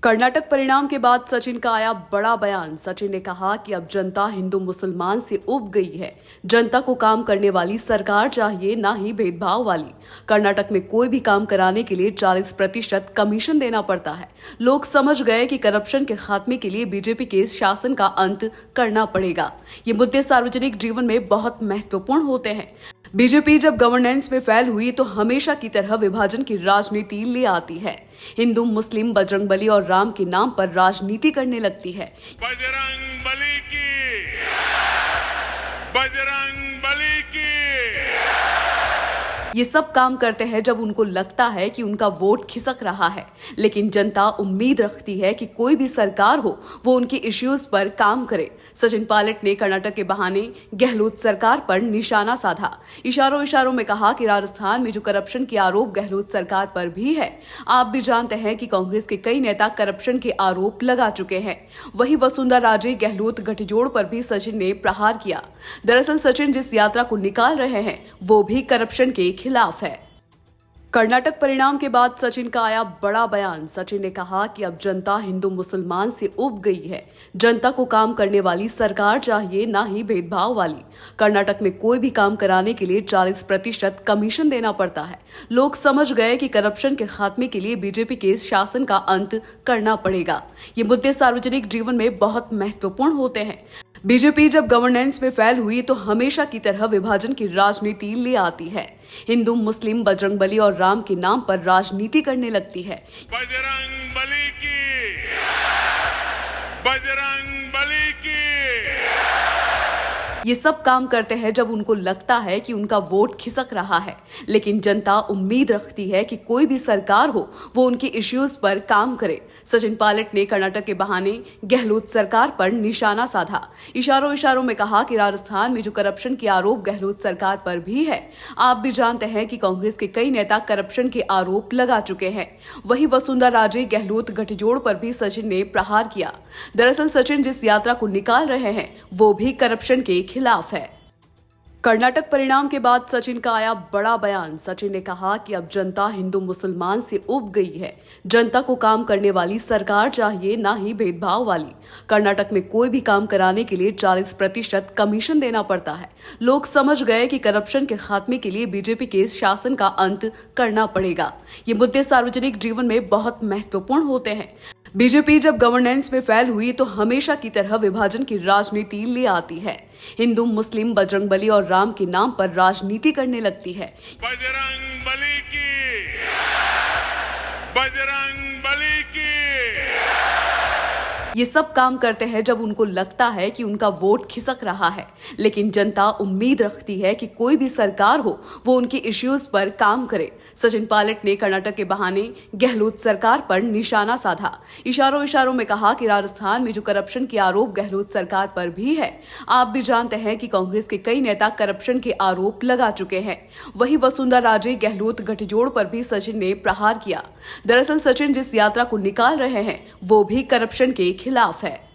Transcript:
कर्नाटक परिणाम के बाद सचिन का आया बड़ा बयान। सचिन ने कहा कि अब जनता हिंदू मुसलमान से उब गई है। जनता को काम करने वाली सरकार चाहिए, ना ही भेदभाव वाली। कर्नाटक में कोई भी काम कराने के लिए 40% कमीशन देना पड़ता है। लोग समझ गए कि करप्शन के खात्मे के लिए बीजेपी के शासन का अंत करना पड़ेगा। ये मुद्दे सार्वजनिक जीवन में बहुत महत्वपूर्ण होते हैं। बीजेपी जब गवर्नेंस में फेल हुई तो हमेशा की तरह विभाजन की राजनीति ले आती है। हिंदू, मुस्लिम, बजरंगबली और राम के नाम पर राजनीति करने लगती है। बजरंगबली की, बजरंगबली की। ये सब काम करते हैं जब उनको लगता है कि उनका वोट खिसक रहा है, लेकिन जनता उम्मीद रखती है कि कोई भी सरकार हो वो उनकी इश्यूज पर काम करे। सचिन पायलट ने कर्नाटक के बहाने गहलोत सरकार पर निशाना साधा। इशारों इशारों में कहा कि राजस्थान में जो करप्शन के आरोप गहलोत सरकार पर भी है। आप भी जानते हैं कि कांग्रेस के कई नेता करप्शन के आरोप लगा चुके हैं। वहीं वसुंधरा राजे गहलोत गठजोड़ पर भी सचिन ने प्रहार किया। दरअसल सचिन जिस यात्रा को निकाल रहे हैं वो भी करप्शन के खिलाफ है। कर्नाटक परिणाम के बाद सचिन का आया बड़ा बयान। सचिन ने कहा कि अब जनता हिंदू मुसलमान से उब गई है। जनता को काम करने वाली सरकार चाहिए, ना ही भेदभाव वाली। कर्नाटक में कोई भी काम कराने के लिए 40% कमीशन देना पड़ता है। लोग समझ गए कि करप्शन के खात्मे के लिए बीजेपी के शासन का अंत करना पड़ेगा। ये मुद्दे सार्वजनिक जीवन में बहुत महत्वपूर्ण होते हैं। बीजेपी जब गवर्नेंस में फेल हुई तो हमेशा की तरह विभाजन की राजनीति ले आती है। हिंदू, मुस्लिम, बजरंगबली और राम के नाम पर राजनीति करने लगती है। बजरंगबली की, बजरंगबली की। ये सब काम करते हैं जब उनको लगता है कि उनका वोट खिसक रहा है, लेकिन जनता उम्मीद रखती है कि कोई भी सरकार हो वो उनकी इश्यूज पर काम करे। सचिन पायलट ने कर्नाटक के बहाने गहलोत सरकार पर निशाना साधा। इशारों इशारों में कहा कि राजस्थान में जो करप्शन के आरोप गहलोत सरकार पर भी है। आप भी जानते हैं कि कांग्रेस के कई नेता करप्शन के आरोप लगा चुके हैं। वहीं वसुंधरा राजे गहलोत गठजोड़ पर भी सचिन ने प्रहार किया। दरअसल सचिन जिस यात्रा को निकाल रहे हैं वो भी करप्शन के खिलाफ है। कर्नाटक परिणाम के बाद सचिन का आया बड़ा बयान। सचिन ने कहा कि अब जनता हिंदू मुसलमान से उब गई है। जनता को काम करने वाली सरकार चाहिए, ना ही भेदभाव वाली। कर्नाटक में कोई भी काम कराने के लिए 40% कमीशन देना पड़ता है। लोग समझ गए कि करप्शन के खात्मे के लिए बीजेपी के शासन का अंत करना पड़ेगा। ये मुद्दे सार्वजनिक जीवन में बहुत महत्वपूर्ण होते हैं। बीजेपी जब गवर्नेंस में फेल हुई तो हमेशा की तरह विभाजन की राजनीति ले आती है। हिंदू, मुस्लिम, बजरंगबली और राम के नाम पर राजनीति करने लगती है। बजरंगबली की, बजरंगबली की। ये सब काम करते हैं जब उनको लगता है कि उनका वोट खिसक रहा है, लेकिन जनता उम्मीद रखती है कि कोई भी सरकार हो वो उनकी इश्यूज पर काम करे। सचिन पायलट ने कर्नाटक के बहाने गहलोत सरकार पर निशाना साधा। इशारों इशारों में कहा कि राजस्थान में जो करप्शन के आरोप गहलोत सरकार पर भी है। आप भी जानते हैं कि कांग्रेस के कई नेता करप्शन के आरोप लगा चुके हैं। वहीं वसुंधरा राजे गहलोत गठजोड़ पर भी सचिन ने प्रहार किया। दरअसल सचिन जिस यात्रा को निकाल रहे हैं वो भी करप्शन के खिलाफ है।